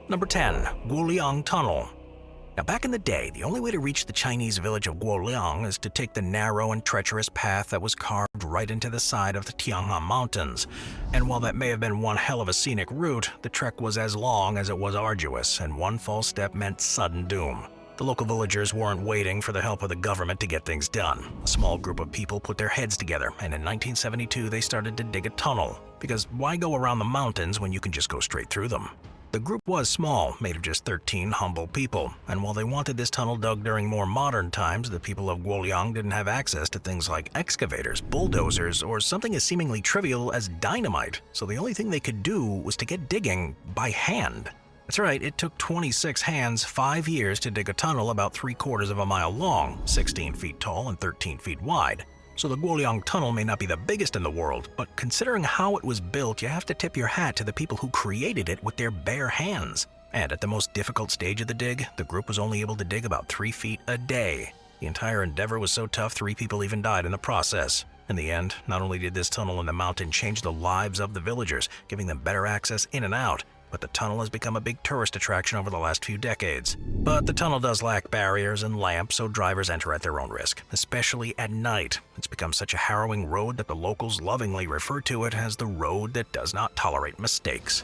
Number 10. Guoliang Tunnel. Now, back in the day, the only way to reach the Chinese village of Guoliang is to take the narrow and treacherous path that was carved right into the side of the Tiangong Mountains. And while that may have been one hell of a scenic route, the trek was as long as it was arduous, and one false step meant sudden doom. The local villagers weren't waiting for the help of the government to get things done. A small group of people put their heads together, and in 1972 they started to dig a tunnel. Because why go around the mountains when you can just go straight through them? The group was small, made of just 13 humble people, and while they wanted this tunnel dug during more modern times, the people of Guoliang didn't have access to things like excavators, bulldozers, or something as seemingly trivial as dynamite, so the only thing they could do was to get digging by hand. That's right, it took 26 hands 5 years to dig a tunnel about 3/4 of a mile long, 16 feet tall and 13 feet wide. So the Guoliang Tunnel may not be the biggest in the world, but considering how it was built, you have to tip your hat to the people who created it with their bare hands. And at the most difficult stage of the dig, the group was only able to dig about 3 feet a day. The entire endeavor was so tough, 3 people even died in the process. In the end, not only did this tunnel in the mountain change the lives of the villagers, giving them better access in and out, but the tunnel has become a big tourist attraction over the last few decades. But the tunnel does lack barriers and lamps, so drivers enter at their own risk, especially at night. It's become such a harrowing road that the locals lovingly refer to it as the road that does not tolerate mistakes.